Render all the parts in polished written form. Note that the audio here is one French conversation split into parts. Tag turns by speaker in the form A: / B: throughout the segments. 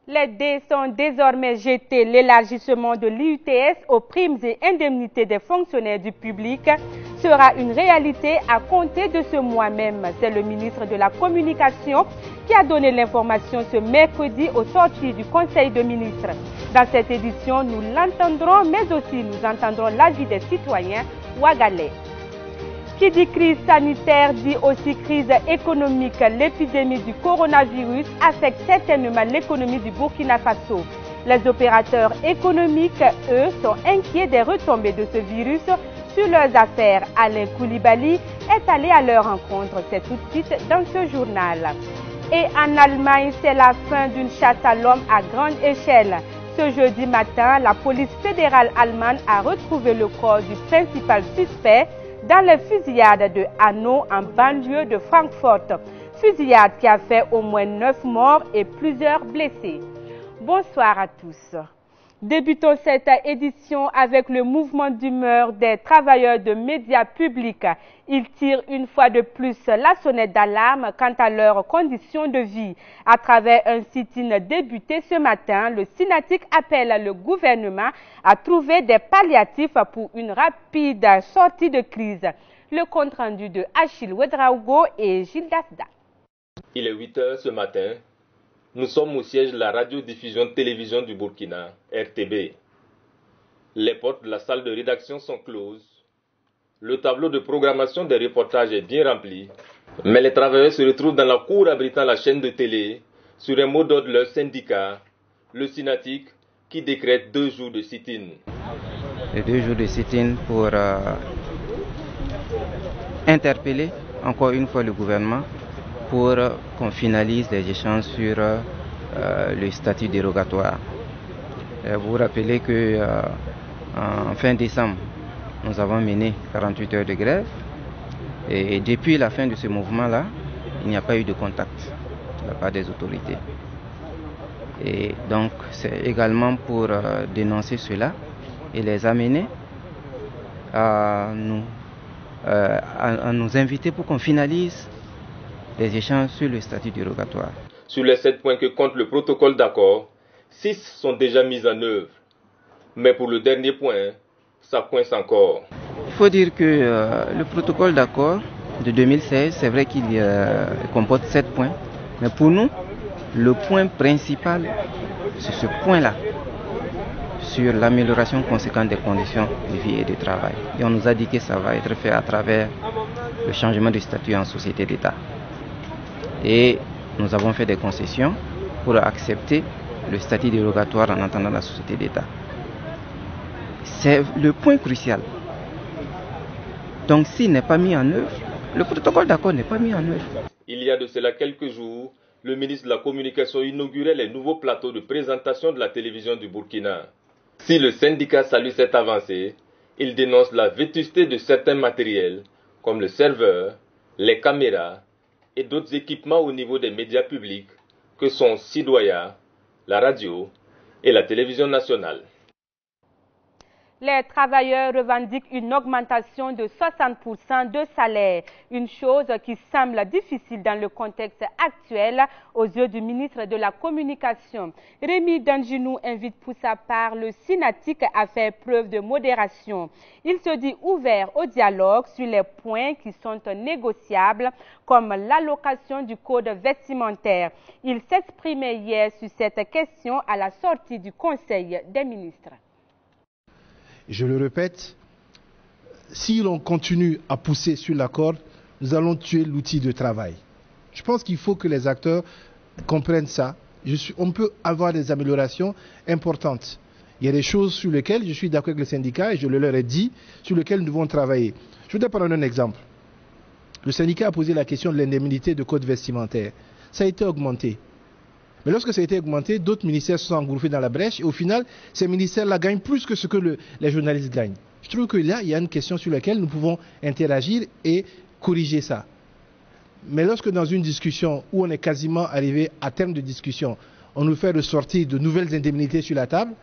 A: Les dés sont désormais jetés. L'élargissement de l'IUTS aux primes et indemnités des fonctionnaires du public sera une réalité à compter de ce mois même. C'est le ministre de la Communication qui a donné l'information ce mercredi au sortir du Conseil des ministres. Dans cette édition, nous l'entendrons, mais aussi nous entendrons l'avis des citoyens ouagalais. Qui dit crise sanitaire dit aussi crise économique. L'épidémie du coronavirus affecte certainement l'économie du Burkina Faso. Les opérateurs économiques, eux, sont inquiets des retombées de ce virus sur leurs affaires. Alain Koulibaly est allé à leur rencontre. C'est tout de suite dans ce journal. Et en Allemagne, c'est la fin d'une chasse à l'homme à grande échelle. Ce jeudi matin, la police fédérale allemande a retrouvé le corps du principal suspect dans les fusillades de Hanau en banlieue de Francfort. Fusillade qui a fait au moins 9 morts et plusieurs blessés. Bonsoir à tous. Débutons cette édition avec le mouvement d'humeur des travailleurs de médias publics. Ils tirent une fois de plus la sonnette d'alarme quant à leurs conditions de vie. À travers un sit-in débuté ce matin, le Synatic appelle le gouvernement à trouver des palliatifs pour une rapide sortie de crise. Le compte-rendu de Achille Ouedraogo et Gilles Dasda.
B: Il est 8 h ce matin. Nous sommes au siège de la radiodiffusion-télévision du Burkina, RTB. Les portes de la salle de rédaction sont closes. Le tableau de programmation des reportages est bien rempli. Mais les travailleurs se retrouvent dans la cour abritant la chaîne de télé sur un mot d'ordre de leur syndicat, le Synatic, qui décrète 2 jours de sit-in.
C: Les 2 jours de sit-in pour interpeller encore une fois le gouvernement pour qu'on finalise les échanges sur le statut dérogatoire. Vous vous rappelez qu'en fin décembre, nous avons mené 48 heures de grève et depuis la fin de ce mouvement-là, il n'y a pas eu de contact de la part des autorités. Et donc, c'est également pour dénoncer cela et les amener à nous inviter pour qu'on finalise les échanges sur le statut dérogatoire.
B: Sur les 7 points que compte le protocole d'accord, 6 sont déjà mis en œuvre. Mais pour le dernier point, ça coince encore.
C: Il faut dire que le protocole d'accord de 2016, c'est vrai qu'il comporte 7 points. Mais pour nous, le point principal, c'est ce point-là, sur l'amélioration conséquente des conditions de vie et de travail. Et on nous a dit que ça va être fait à travers le changement de statut en société d'État. Et nous avons fait des concessions pour accepter le statut dérogatoire en attendant la société d'État. C'est le point crucial. Donc s'il n'est pas mis en œuvre, le protocole d'accord n'est pas mis en œuvre.
B: Il y a de cela quelques jours, le ministre de la Communication inaugurait les nouveaux plateaux de présentation de la télévision du Burkina. Si le syndicat salue cette avancée, il dénonce la vétusté de certains matériels, comme le serveur, les caméras, et d'autres équipements au niveau des médias publics que sont Sidoya, la radio et la télévision nationale.
A: Les travailleurs revendiquent une augmentation de 60% de salaire, une chose qui semble difficile dans le contexte actuel aux yeux du ministre de la Communication. Rémi Danjinou invite pour sa part le Synatic à faire preuve de modération. Il se dit ouvert au dialogue sur les points qui sont négociables, comme l'allocation du code vestimentaire. Il s'exprimait hier sur cette question à la sortie du Conseil des ministres.
D: Je le répète, si l'on continue à pousser sur la corde, nous allons tuer l'outil de travail. Je pense qu'il faut que les acteurs comprennent ça. On peut avoir des améliorations importantes. Il y a des choses sur lesquelles je suis d'accord avec le syndicat et je le leur ai dit, sur lesquelles nous devons travailler. Je voudrais prendre un exemple. Le syndicat a posé la question de l'indemnité de code vestimentaire. Ça a été augmenté. Mais lorsque ça a été augmenté, d'autres ministères se sont engouffrés dans la brèche et au final, ces ministères-là gagnent plus que ce que les journalistes gagnent. Je trouve que là, il y a une question sur laquelle nous pouvons interagir et corriger ça. Mais lorsque dans une discussion où on est quasiment arrivé à terme de discussion, on nous fait ressortir de nouvelles indemnités sur la table,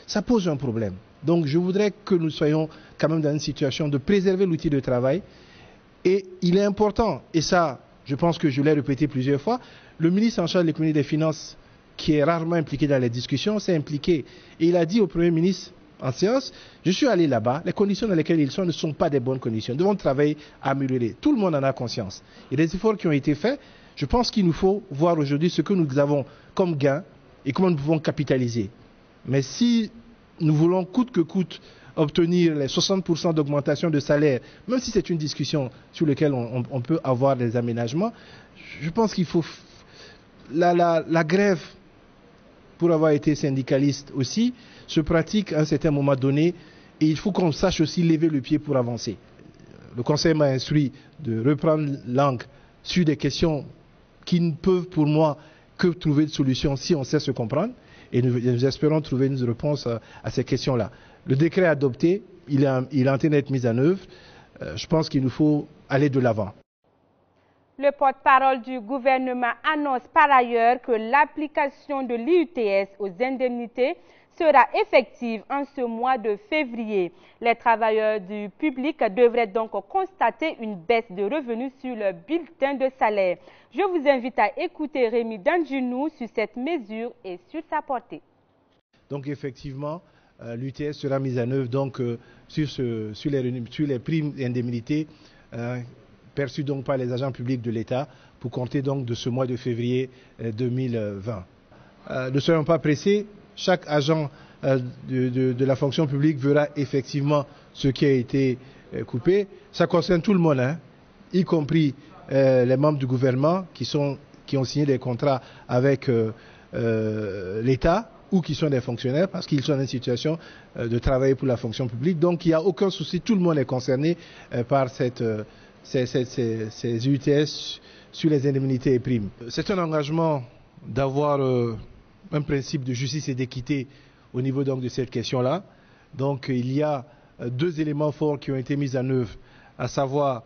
D: ça pose un problème. Donc je voudrais que nous soyons quand même dans une situation de préserver l'outil de travail. Et il est important, et ça, je pense que je l'ai répété plusieurs fois, le ministre en charge de l'économie et des finances qui est rarement impliqué dans les discussions, s'est impliqué. Et il a dit au Premier ministre en séance, je suis allé là-bas, les conditions dans lesquelles ils sont ne sont pas des bonnes conditions. Nous devons travailler à améliorer. Tout le monde en a conscience. Il y a des efforts qui ont été faits. Je pense qu'il nous faut voir aujourd'hui ce que nous avons comme gain et comment nous pouvons capitaliser. Mais si nous voulons coûte que coûte obtenir les 60% d'augmentation de salaire, même si c'est une discussion sur laquelle on peut avoir des aménagements, je pense qu'il faut... La grève, pour avoir été syndicaliste aussi, se pratique à un certain moment donné et il faut qu'on sache aussi lever le pied pour avancer. Le Conseil m'a instruit de reprendre langue sur des questions qui ne peuvent pour moi que trouver une solution si on sait se comprendre et nous espérons trouver une réponse à ces questions-là. Le décret adopté, il est en train d'être mis en œuvre. Je pense qu'il nous faut aller de l'avant.
A: Le porte-parole du gouvernement annonce par ailleurs que l'application de l'IUTS aux indemnités sera effective en ce mois de février. Les travailleurs du public devraient donc constater une baisse de revenus sur leur bulletin de salaire. Je vous invite à écouter Rémi Dandjinou sur cette mesure et sur sa portée.
D: Donc effectivement, l'UTS sera mise en œuvre donc, sur les primes et indemnités perçues donc par les agents publics de l'État pour compter donc de ce mois de février 2020. Ne soyons pas pressés, chaque agent de la fonction publique verra effectivement ce qui a été coupé. Ça concerne tout le monde, hein, y compris les membres du gouvernement qui ont signé des contrats avec l'État ou qui sont des fonctionnaires parce qu'ils sont dans une situation de travailler pour la fonction publique. Donc il n'y a aucun souci, tout le monde est concerné par ces UTS sur les indemnités et primes. C'est un engagement d'avoir un principe de justice et d'équité au niveau donc de cette question-là. Donc il y a deux éléments forts qui ont été mis en œuvre, à savoir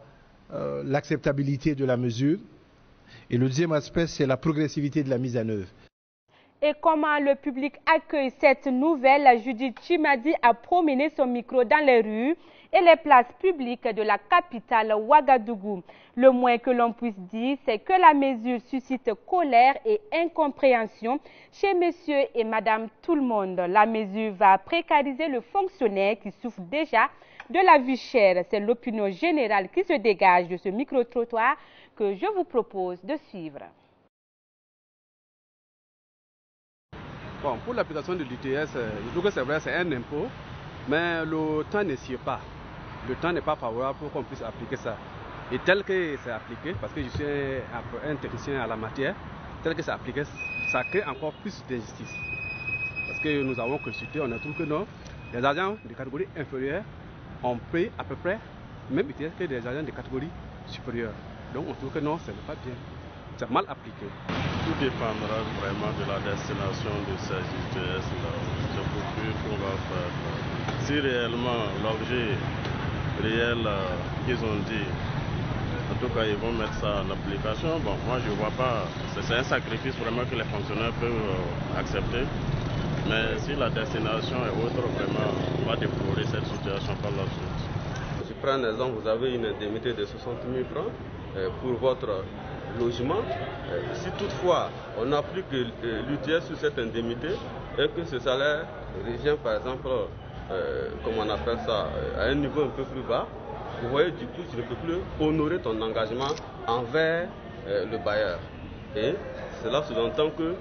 D: l'acceptabilité de la mesure et le deuxième aspect, c'est la progressivité de la mise en œuvre.
A: Et comment le public accueille cette nouvelle? Judith Chimadi a promené son micro dans les rues et les places publiques de la capitale Ouagadougou. Le moins que l'on puisse dire, c'est que la mesure suscite colère et incompréhension chez monsieur et madame tout le monde. La mesure va précariser le fonctionnaire qui souffre déjà de la vie chère. C'est l'opinion générale qui se dégage de ce micro-trottoir que je vous propose de suivre.
E: Bon, pour l'application de l'ITS, je trouve que c'est vrai, c'est un impôt, mais le temps ne suit pas. Le temps n'est pas favorable pour qu'on puisse appliquer ça. Et tel que c'est appliqué, parce que je suis un technicien à la matière, tel que c'est appliqué, ça crée encore plus d'injustice. Parce que nous avons consulté, on a trouvé que non, les agents de catégorie inférieure ont payé à peu près même ITS que des agents de catégorie supérieure. Donc on trouve que non, ce n'est pas bien. C'est mal appliqué.
F: Tout dépendra vraiment de la destination de ces UTS-là. C'est beaucoup qu'on va faire. Si réellement l'objet réel qu'ils ont dit, en tout cas ils vont mettre ça en application, bon, moi je ne vois pas, c'est un sacrifice vraiment que les fonctionnaires peuvent accepter. Mais si la destination est autre, vraiment, on va déplorer cette situation par la suite.
G: Je prends un exemple, vous avez une indemnité de 60 000 francs pour votre logement. Si toutefois on n'applique l'UTS sur cette indemnité et que ce salaire revient par exemple, comme on appelle ça, à un niveau un peu plus bas, vous voyez du coup tu ne peux plus honorer ton engagement envers le bailleur. Et cela sous-entend que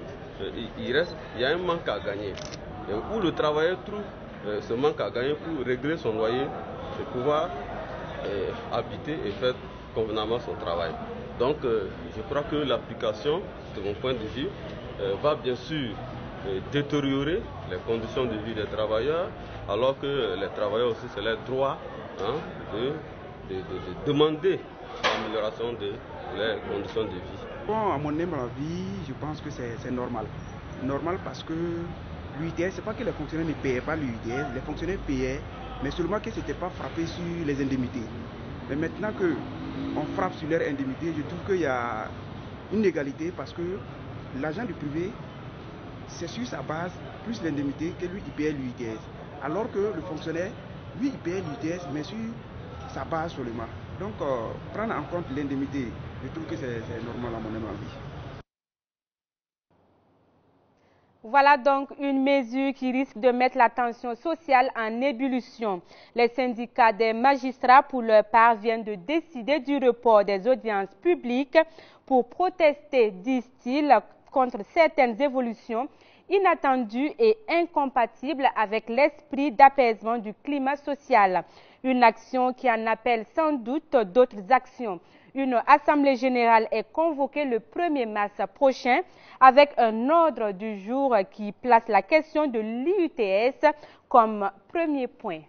G: il y a un manque à gagner. Et où le travailleur trouve ce manque à gagner pour régler son loyer et pouvoir habiter et faire convenablement son travail. Donc je crois que l'application, de mon point de vue, va bien sûr détériorer les conditions de vie des travailleurs, alors que les travailleurs aussi, c'est leur droit de demander l'amélioration de leurs conditions de vie.
H: Bon, à mon humble avis, je pense que c'est normal. Normal parce que l'UITS, c'est pas que les fonctionnaires ne payaient pas l'UITS, les fonctionnaires payaient, mais seulement que ce n'était pas frappé sur les indemnités. Mais maintenant qu'on frappe sur leurs indemnités, je trouve qu'il y a une égalité parce que l'agent du privé, c'est sur sa base plus l'indemnité que lui, il paye l'UITS. Alors que le fonctionnaire, lui, il paye l'UITS, mais sur sa base seulement. Donc, prendre en compte l'indemnité, je trouve que c'est normal à mon avis.
A: Voilà donc une mesure qui risque de mettre la tension sociale en ébullition. Les syndicats des magistrats, pour leur part, viennent de décider du report des audiences publiques pour protester, disent-ils, contre certaines évolutions inattendues et incompatibles avec l'esprit d'apaisement du climat social. Une action qui en appelle sans doute d'autres actions. Une assemblée générale est convoquée le 1er mars prochain avec un ordre du jour qui place la question de l'IUTS comme premier point.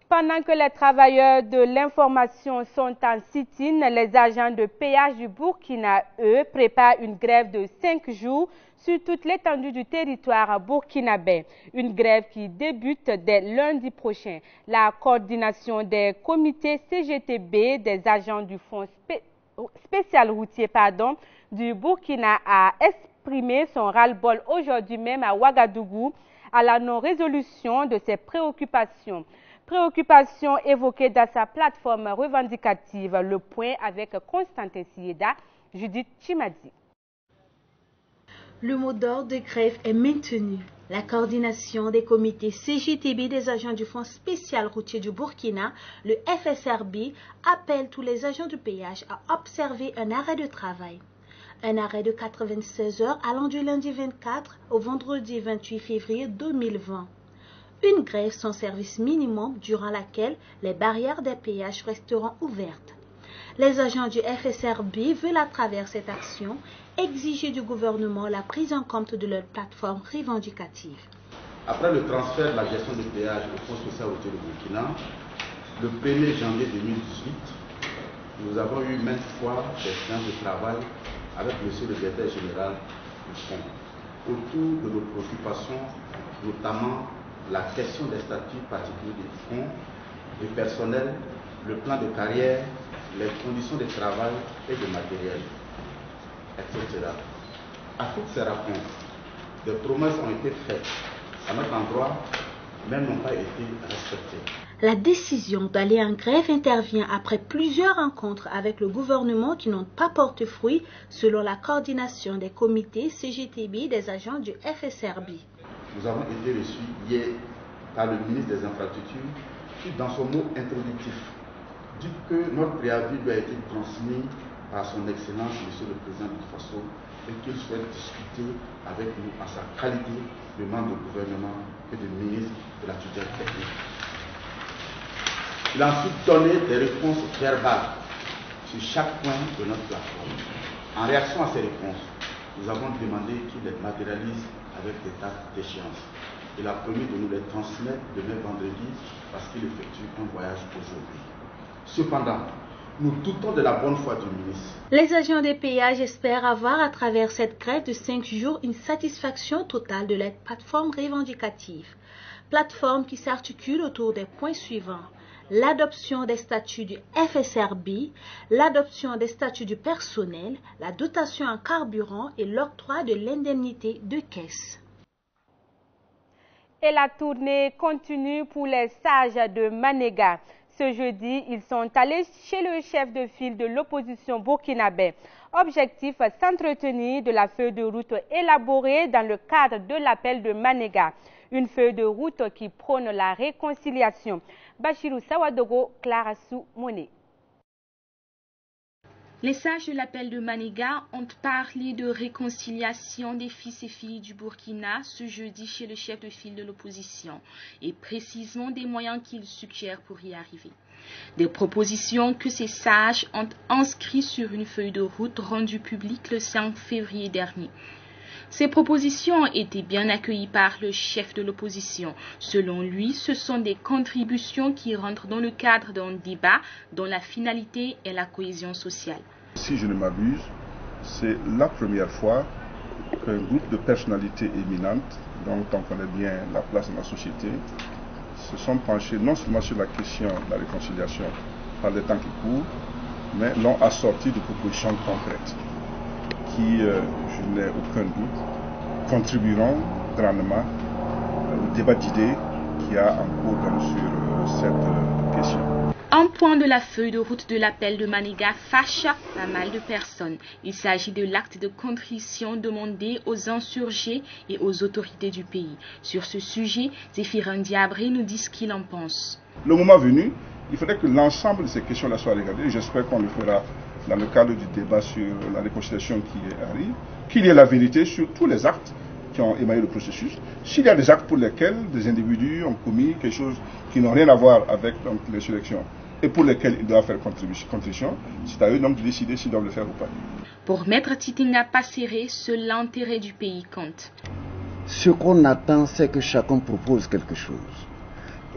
A: Pendant que les travailleurs de l'information sont en sit-in, les agents de péage du Burkina, eux, préparent une grève de 5 jours sur toute l'étendue du territoire burkinabé. Une grève qui débute dès lundi prochain. La coordination des comités CGTB des agents du Fonds spécial routier du Burkina a exprimé son ras-le-bol aujourd'hui même à Ouagadougou à la non-résolution de ses préoccupations. Préoccupations évoquées dans sa plateforme revendicative. Le point avec Constantin Sieda, Judith Chimadi.
I: Le mot d'ordre de grève est maintenu. La coordination des comités CGTB des agents du Fonds spécial routier du Burkina, le FSRB, appelle tous les agents du péage à observer un arrêt de travail. Un arrêt de 96 heures allant du lundi 24 au vendredi 28 février 2020. Une grève sans service minimum durant laquelle les barrières des péages resteront ouvertes. Les agents du FSRB veulent à travers cette action exiger du gouvernement la prise en compte de leur plateforme revendicative.
J: Après le transfert de la gestion des péages au Fonds spécial routier du Burkina, le 1er janvier 2018, nous avons eu maintes fois des séances de travail avec M. le directeur général du Fonds autour de nos préoccupations, notamment la question des statuts particuliers du fonds, du personnel, le plan de carrière, les conditions de travail et de matériel, etc. À toutes ces réponses, des promesses ont été faites à notre endroit, mais n'ont pas été respectées.
I: La décision d'aller en grève intervient après plusieurs rencontres avec le gouvernement qui n'ont pas porté fruit, selon la coordination des comités CGTB des agents du FSRB.
J: Nous avons été reçus hier par le ministre des Infrastructures qui, dans son mot introductif, dit que notre préavis lui a été transmis par son Excellence, Monsieur le Président du Faso, et qu'il souhaite discuter avec nous en sa qualité de membre du gouvernement et de ministre de la tutelle technique. Il a ensuite donné des réponses verbales sur chaque point de notre plateforme. En réaction à ces réponses, nous avons demandé qu'il les matérialise avec des dates d'échéance. Il a promis de nous les transmettre demain vendredi parce qu'il effectue un voyage aujourd'hui. Cependant, nous doutons de la bonne foi du ministre.
I: Les agents des péages espèrent avoir à travers cette grève de 5 jours une satisfaction totale de la plateforme revendicative. Plateforme qui s'articule autour des points suivants: l'adoption des statuts du FSRB, l'adoption des statuts du personnel, la dotation en carburant et l'octroi de l'indemnité de caisse.
A: Et la tournée continue pour les sages de Manéga. Ce jeudi, ils sont allés chez le chef de file de l'opposition burkinabé. Objectif, s'entretenir de la feuille de route élaborée dans le cadre de l'appel de Manéga. Une feuille de route qui prône la réconciliation. Bachirou Sawadogo, Clarassou Moné.
K: Les sages de l'appel de Manéga ont parlé de réconciliation des fils et filles du Burkina ce jeudi chez le chef de file de l'opposition et précisément des moyens qu'ils suggèrent pour y arriver. Des propositions que ces sages ont inscrites sur une feuille de route rendue publique le 5 février dernier. Ces propositions ont été bien accueillies par le chef de l'opposition. Selon lui, ce sont des contributions qui rentrent dans le cadre d'un débat dont la finalité est la cohésion sociale.
L: Si je ne m'abuse, c'est la première fois qu'un groupe de personnalités éminentes, dont on connaît bien la place dans la société, se sont penchés non seulement sur la question de la réconciliation par les temps qui courent, mais l'ont assorti de propositions concrètes qui, je n'ai aucun doute, contribueront grandement au débat d'idées qu'il y a en cours sur cette question.
K: Un point de la feuille de route de l'appel de Maniga fâche pas mal de personnes. Il s'agit de l'acte de contrition demandé aux insurgés et aux autorités du pays. Sur ce sujet, Zéphirin Diabré nous dit ce qu'il en pense.
L: Le moment venu, il faudrait que l'ensemble de ces questions-là soient regardées. J'espère qu'on le fera dans le cadre du débat sur la réconciliation qui arrive, qu'il y ait la vérité sur tous les actes qui ont émaillé le processus. S'il y a des actes pour lesquels des individus ont commis quelque chose qui n'ont rien à voir avec les élections et pour lesquels ils doivent faire contrition, c'est à eux donc de décider s'ils doivent le faire ou pas.
K: Pour Maître Titinga Passéré, seul l'intérêt du pays compte.
M: Ce qu'on attend, c'est que chacun propose quelque chose.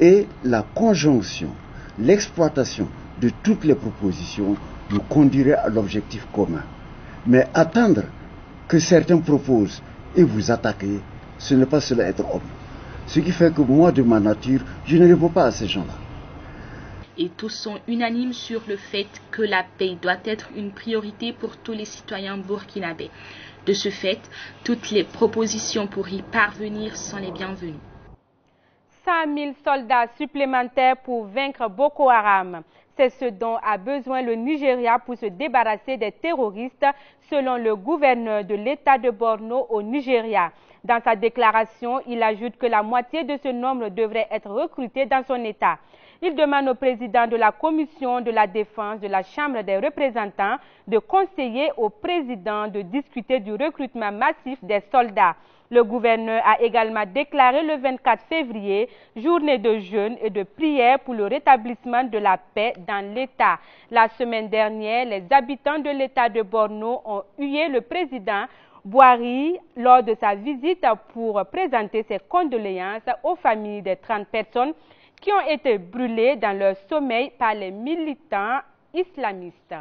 M: Et la conjonction, l'exploitation de toutes les propositions nous conduirait à l'objectif commun. Mais attendre que certains proposent et vous attaquer, ce n'est pas cela être homme. Ce qui fait que moi, de ma nature, je ne réponds pas à ces gens-là.
K: Et tous sont unanimes sur le fait que la paix doit être une priorité pour tous les citoyens burkinabés. De ce fait, toutes les propositions pour y parvenir sont les bienvenues.
A: 100 000 soldats supplémentaires pour vaincre Boko Haram. C'est ce dont a besoin le Nigeria pour se débarrasser des terroristes, selon le gouverneur de l'État de Borno au Nigeria. Dans sa déclaration, il ajoute que la moitié de ce nombre devrait être recruté dans son État. Il demande au président de la Commission de la Défense de la Chambre des représentants de conseiller au président de discuter du recrutement massif des soldats. Le gouverneur a également déclaré le 24 février journée de jeûne et de prière pour le rétablissement de la paix dans l'État. La semaine dernière, les habitants de l'État de Borno ont hué le président Buhari lors de sa visite pour présenter ses condoléances aux familles des 30 personnes qui ont été brûlées dans leur sommeil par les militants islamistes.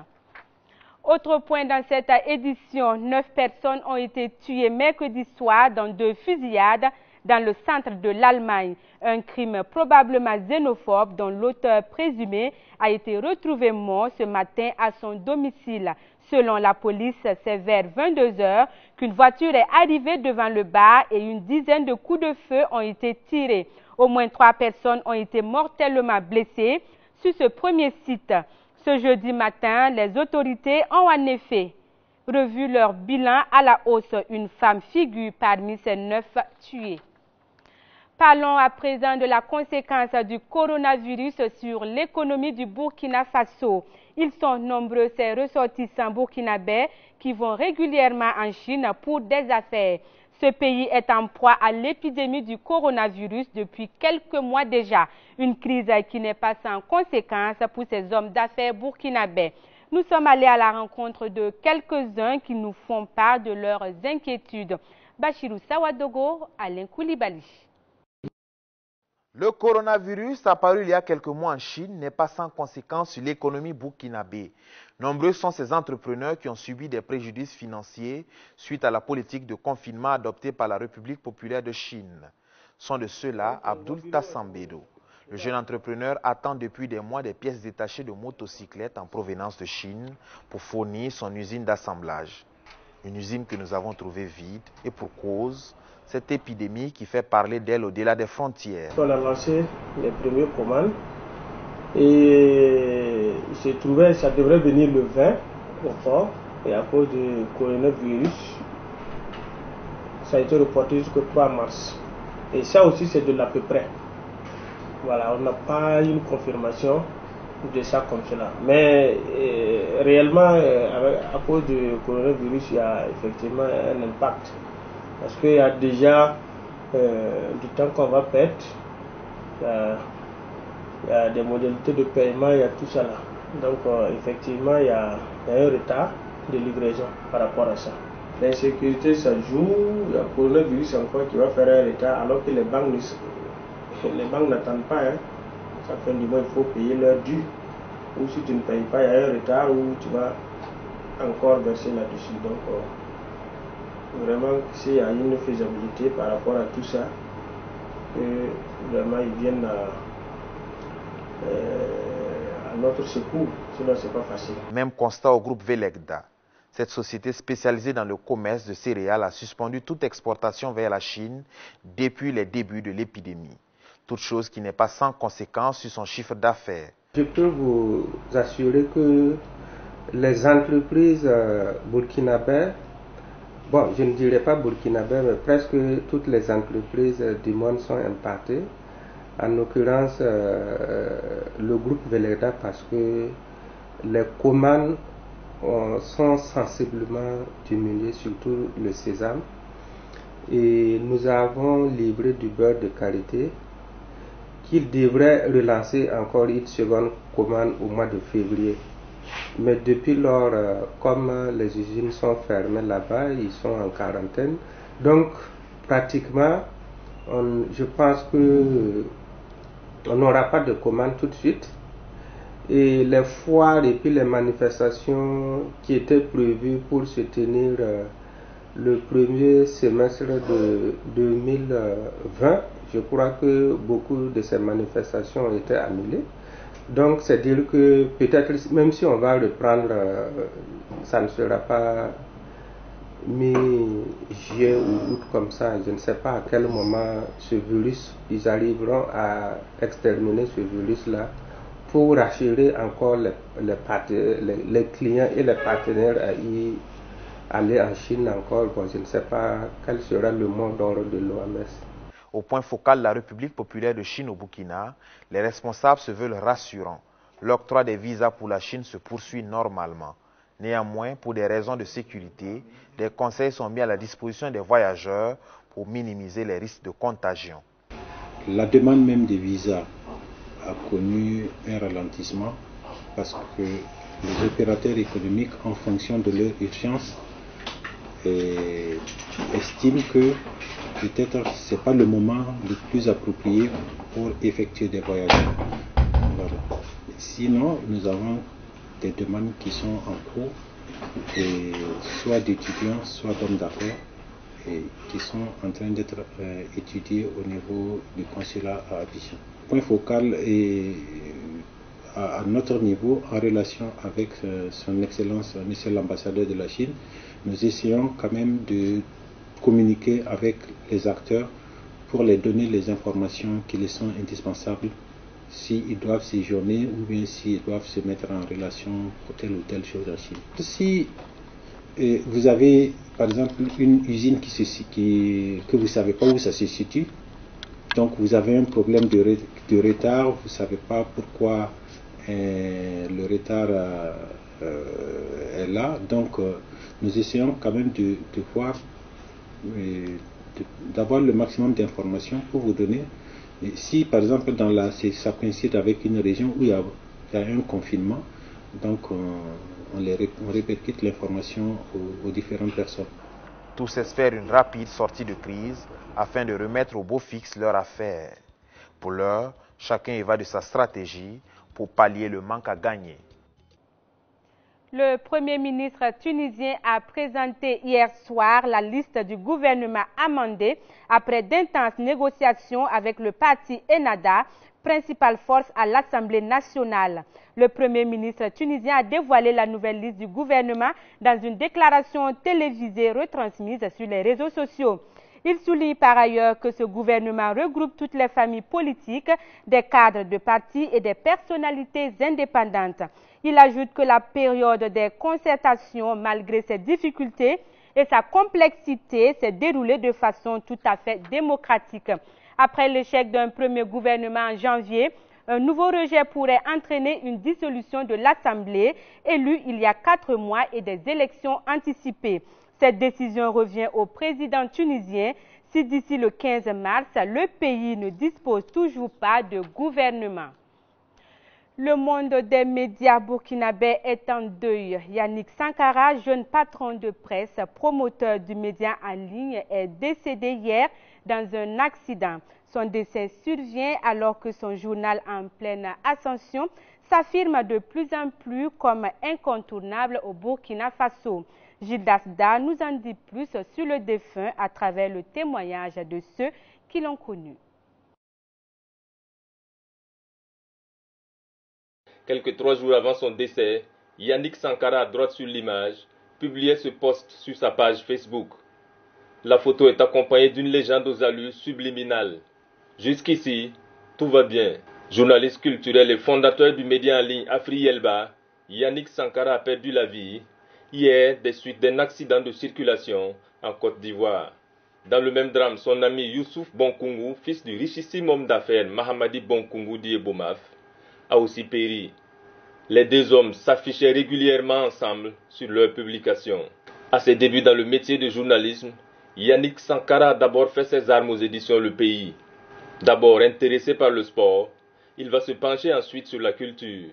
A: Autre point dans cette édition, 9 personnes ont été tuées mercredi soir dans 2 fusillades dans le centre de l'Allemagne. Un crime probablement xénophobe dont l'auteur présumé a été retrouvé mort ce matin à son domicile. Selon la police, c'est vers 22 h qu'une voiture est arrivée devant le bar et une dizaine de coups de feu ont été tirés. Au moins 3 personnes ont été mortellement blessées sur ce premier site. Ce jeudi matin, les autorités ont en effet revu leur bilan à la hausse. Une femme figure parmi ces 9 tués. Parlons à présent de la conséquence du coronavirus sur l'économie du Burkina Faso. Ils sont nombreux, ces ressortissants burkinabés qui vont régulièrement en Chine pour des affaires. Ce pays est en proie à l'épidémie du coronavirus depuis quelques mois déjà. Une crise qui n'est pas sans conséquences pour ces hommes d'affaires burkinabés. Nous sommes allés à la rencontre de quelques-uns qui nous font part de leurs inquiétudes. Bachirou Sawadogo, Alain Koulibaly.
N: Le coronavirus apparu il y a quelques mois en Chine n'est pas sans conséquences sur l'économie burkinabé. Nombreux sont ces entrepreneurs qui ont subi des préjudices financiers suite à la politique de confinement adoptée par la République populaire de Chine. Sont de ceux-là Abdoul Tassambedo. Le jeune entrepreneur attend depuis des mois des pièces détachées de motocyclettes en provenance de Chine pour fournir son usine d'assemblage. Une usine que nous avons trouvée vide et pour cause, cette épidémie qui fait parler d'elle au-delà des frontières.
O: On a lancé les premières commandes et il se trouvait, ça devrait venir le 20 au port et à cause du coronavirus, ça a été reporté jusqu'au 3 mars. Et ça aussi c'est de l'à peu près. Voilà, on n'a pas une confirmation de ça comme cela. Mais réellement, à cause du coronavirus, il y a effectivement un impact. Parce qu'il y a déjà du temps qu'on va perdre, il y a des modalités de paiement, il y a tout ça là. Donc effectivement, il y a un retard de livraison par rapport à ça. L'insécurité, ça joue, il y a le coronavirus encore qui va faire un retard, alors que les banques n'attendent pas. Hein. Ça fait du moins, il faut payer leur dû. Ou si tu ne payes pas, il y a un retard où tu vas encore verser là-dessus. Donc, vraiment, s'il y a une faisabilité par rapport à tout ça, que vraiment ils viennent à notre secours, sinon c'est pas facile.
N: Même constat au groupe Velegda. Cette société spécialisée dans le commerce de céréales a suspendu toute exportation vers la Chine depuis les débuts de l'épidémie. Toute chose qui n'est pas sans conséquence sur son chiffre d'affaires.
O: Je peux vous assurer que les entreprises burkinabées, bon, je ne dirais pas burkinabées, mais presque toutes les entreprises du monde sont impactées. En l'occurrence, le groupe Veleda, parce que les commandes sont sensiblement diminuées, surtout le sésame. Et nous avons livré du beurre de karité qu'il devrait relancer encore une seconde commande au mois de février. Mais depuis lors, comme les usines sont fermées là-bas, ils sont en quarantaine. Donc, pratiquement, je pense que on n'aura pas de commande tout de suite. Et les foires et puis les manifestations qui étaient prévues pour se tenir le premier semestre de 2020, je crois que beaucoup de ces manifestations ont été annulées. Donc, c'est dire que peut-être, même si on va reprendre, ça ne sera pas mi-juillet ou août comme ça. Je ne sais pas à quel moment ce virus, ils arriveront à exterminer ce virus-là pour rassurer encore les clients et les partenaires à y aller en Chine encore. Bon, je ne sais pas quel sera le mot d'ordre de l'OMS.
N: Au point focal de la République populaire de Chine au Burkina, les responsables se veulent rassurants. L'octroi des visas pour la Chine se poursuit normalement. Néanmoins, pour des raisons de sécurité, des conseils sont mis à la disposition des voyageurs pour minimiser les risques de contagion.
P: La demande même des visas a connu un ralentissement parce que les opérateurs économiques, en fonction de leur urgence, estiment que peut-être ce n'est pas le moment le plus approprié pour effectuer des voyages. Voilà. Sinon, nous avons des demandes qui sont en cours, et soit d'étudiants, soit d'hommes d'affaires, et qui sont en train d'être étudiés au niveau du consulat à Abidjan. Point focal est à notre niveau, en relation avec son Excellence, Monsieur l'ambassadeur de la Chine. Nous essayons quand même de communiquer avec les acteurs pour les donner les informations qui les sont indispensables s'ils doivent séjourner ou bien s'ils doivent se mettre en relation pour telle ou telle chose en Chine. Si vous avez par exemple une usine que vous ne savez pas où ça se situe, donc vous avez un problème de retard, vous ne savez pas pourquoi le retard est là, donc nous essayons quand même de voir, d'avoir le maximum d'informations pour vous donner. Et si par exemple ça coïncide avec une région où il y a un confinement, donc on répercute l'information aux différentes personnes.
N: Tous espèrent une rapide sortie de crise afin de remettre au beau fixe leur affaire. Pour l'heure, chacun y va de sa stratégie pour pallier le manque à gagner.
A: Le Premier ministre tunisien a présenté hier soir la liste du gouvernement amendé après d'intenses négociations avec le parti Ennahda, principale force à l'Assemblée nationale. Le Premier ministre tunisien a dévoilé la nouvelle liste du gouvernement dans une déclaration télévisée retransmise sur les réseaux sociaux. Il souligne par ailleurs que ce gouvernement regroupe toutes les familles politiques, des cadres de partis et des personnalités indépendantes. Il ajoute que la période des concertations, malgré ses difficultés et sa complexité, s'est déroulée de façon tout à fait démocratique. Après l'échec d'un premier gouvernement en janvier, un nouveau rejet pourrait entraîner une dissolution de l'Assemblée élue il y a 4 mois et des élections anticipées. Cette décision revient au président tunisien si d'ici le 15 mars, le pays ne dispose toujours pas de gouvernement. Le monde des médias burkinabés est en deuil. Yannick Sankara, jeune patron de presse, promoteur du média en ligne, est décédé hier dans un accident. Son décès survient alors que son journal en pleine ascension s'affirme de plus en plus comme incontournable au Burkina Faso. Gilles Dasda nous en dit plus sur le défunt à travers le témoignage de ceux qui l'ont connu.
B: Quelques 3 jours avant son décès, Yannick Sankara, à droite sur l'image, publiait ce post sur sa page Facebook. La photo est accompagnée d'une légende aux allures subliminales. Jusqu'ici, tout va bien. Journaliste culturel et fondateur du média en ligne Afrielba, Yannick Sankara a perdu la vie hier des suites d'un accident de circulation en Côte d'Ivoire. Dans le même drame, son ami Youssouf Bonkungu, fils du richissime homme d'affaires Mahamadi Bonkungu d'Iebomaf, a aussi péri. Les deux hommes s'affichaient régulièrement ensemble sur leurs publications. À ses débuts dans le métier de journalisme, Yannick Sankara a d'abord fait ses armes aux éditions Le Pays. D'abord intéressé par le sport, il va se pencher ensuite sur la culture.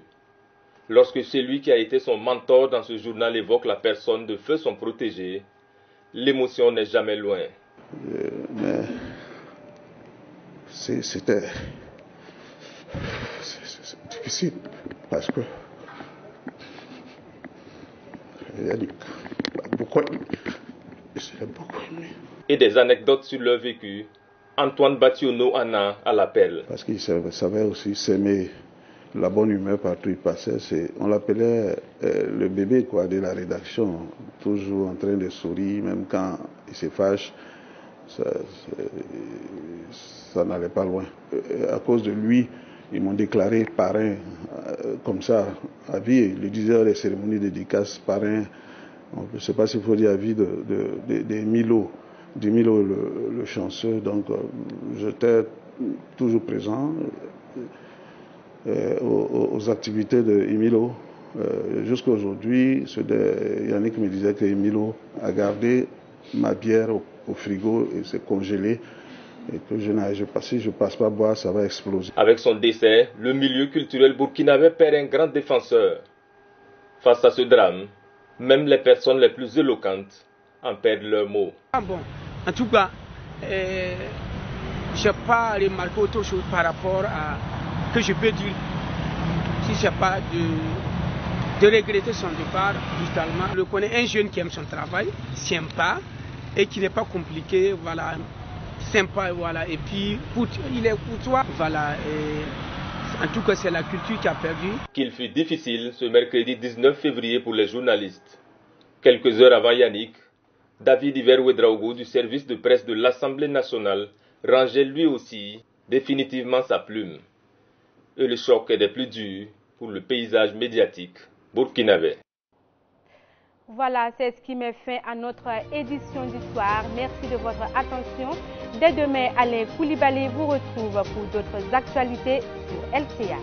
B: Lorsque celui qui a été son mentor dans ce journal évoque la personne de feu son protégé, l'émotion n'est jamais loin.
L: Mais c'était difficile parce que Yannick m'a beaucoup aimé. Je l'ai beaucoup aimé.
B: Et des anecdotes sur leur vécu, Antoine Bationo en a à l'appel.
L: Parce qu'il savait aussi s'aimer, la bonne humeur partout où il passait. On l'appelait le bébé de la rédaction, toujours en train de sourire, même quand il se fâche. Ça n'allait pas loin. À cause de lui, ils m'ont déclaré parrain, comme ça, à vie. Ils le disaient à les cérémonies de dédicace, parrain. Je ne sais pas s'il faut dire à vie d'Emilo, le chanceux. Donc, j'étais toujours présent aux activités d'Emilo. Jusqu'à aujourd'hui, Yannick me disait que Emilo a gardé ma bière au frigo et c'est congelé et que je ne passe pas boire, ça va exploser.
B: Avec son décès, le milieu culturel burkinabé perd un grand défenseur. Face à ce drame, même les personnes les plus éloquentes en perdent leurs mots.
Q: Bon, en tout cas, je n'ai pas remarqué autre chose par rapport à que je peux dire, si ce n'est pas de regretter son départ brutalement. Je connais un jeune qui aime son travail, sympa, et qui n'est pas compliqué, voilà, sympa, voilà, et puis il est courtois, voilà, et en tout cas c'est la culture qui a perdu.
B: Qu'il fut difficile ce mercredi 19 février pour les journalistes. Quelques heures avant Yannick, David Iver Ouedraogo du service de presse de l'Assemblée nationale rangeait lui aussi définitivement sa plume. Et le choc est des plus durs pour le paysage médiatique burkinabé.
A: Voilà, c'est ce qui met fin à notre édition du soir. Merci de votre attention. Dès demain, Alain Koulibaly vous retrouve pour d'autres actualités sur LCA.